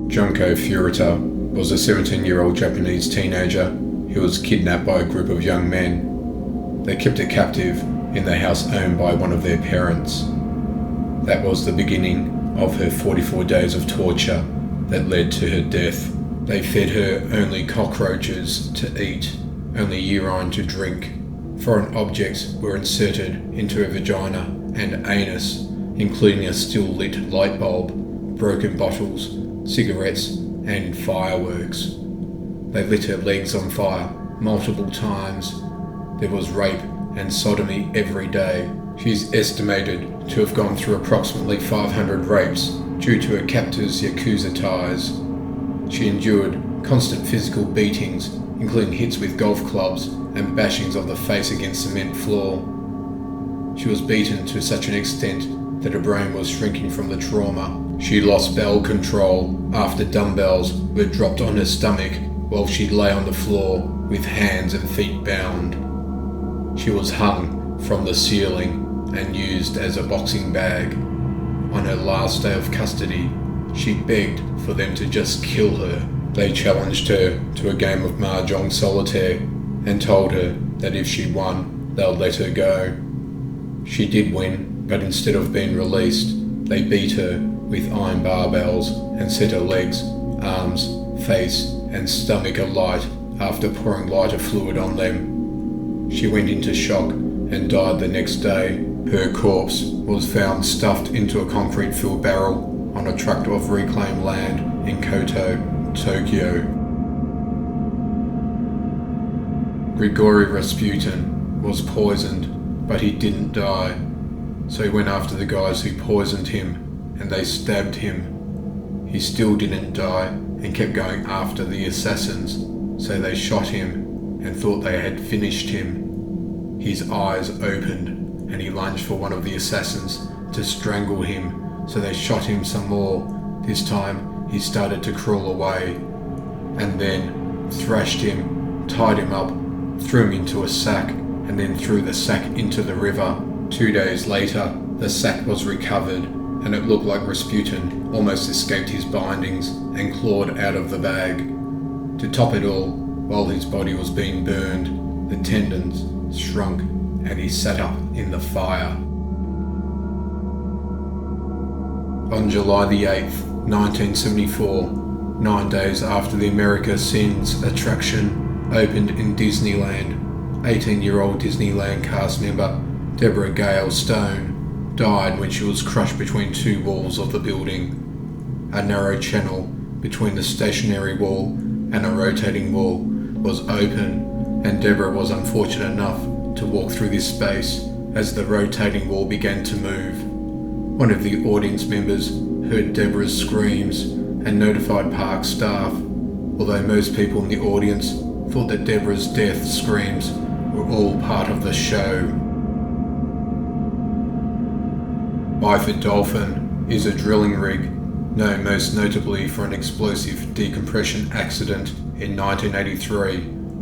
Junko Furuta was a 17-year-old Japanese teenager who was kidnapped by a group of young men. They kept her captive in the house owned by one of their parents. That was the beginning of her 44 days of torture that led to her death. They fed her only cockroaches to eat, only urine to drink. Foreign objects were inserted into her vagina and anus, including a still-lit light bulb, broken bottles, cigarettes, and fireworks. They lit her legs on fire multiple times. There was rape and sodomy every day. She is estimated to have gone through approximately 500 rapes due to her captor's Yakuza ties. She endured constant physical beatings, including hits with golf clubs and bashings of the face against cement floor. She was beaten to such an extent that her brain was shrinking from the trauma. She lost bowel control after dumbbells were dropped on her stomach while she lay on the floor with hands and feet bound. She was hung from the ceiling and used as a boxing bag. On her last day of custody, she begged for them to just kill her. They challenged her to a game of mahjong solitaire and told her that if she won, they'll let her go. She did win, but instead of being released, they beat her with iron barbells and set her legs, arms, face and stomach alight after pouring lighter fluid on them. She went into shock and died the next day. Her corpse was found stuffed into a concrete-filled barrel on a tract of reclaimed land in Koto, Tokyo. Grigori Rasputin was poisoned, but he didn't die, so he went after the guys who poisoned him and they stabbed him. He still didn't die and kept going after the assassins, so they shot him and thought they had finished him. His eyes opened and he lunged for one of the assassins to strangle him, so they shot him some more. This time he started to crawl away and then thrashed him, tied him up, threw him into a sack and then threw the sack into the river. 2 days later, the sack was recovered and it looked like Rasputin almost escaped his bindings and clawed out of the bag. To top it all, while his body was being burned, the tendons shrunk and he sat up in the fire. On July the 8th, 1974, 9 days after the America Sins attraction opened in Disneyland, 18-year-old Disneyland cast member Deborah Gail Stone died when she was crushed between two walls of the building. A narrow channel between the stationary wall and a rotating wall was open, and Deborah was unfortunate enough to walk through this space as the rotating wall began to move. One of the audience members heard Deborah's screams and notified park staff, although most people in the audience thought that Deborah's death screams were all part of the show. Byford Dolphin is a drilling rig known most notably for an explosive decompression accident in 1983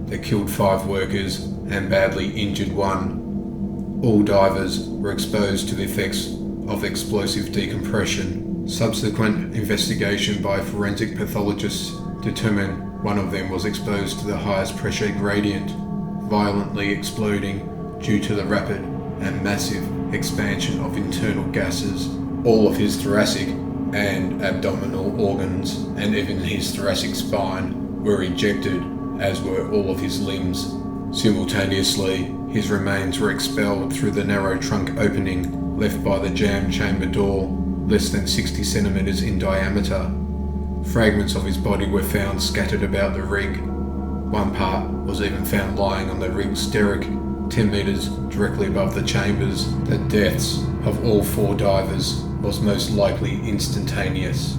that killed 5 workers and badly injured 1. All divers were exposed to the effects of explosive decompression. Subsequent investigation by forensic pathologists determined one of them was exposed to the highest pressure gradient, violently exploding due to the rapid and massive expansion of internal gases. All of his thoracic and abdominal organs and even his thoracic spine were ejected, as were all of his limbs. Simultaneously, his remains were expelled through the narrow trunk opening left by the jam chamber door, less than 60 centimeters in diameter. Fragments of his body were found scattered about the rig. One part was even found lying on the rig's derrick, 10 meters directly above the chambers. The deaths of all 4 divers was most likely instantaneous.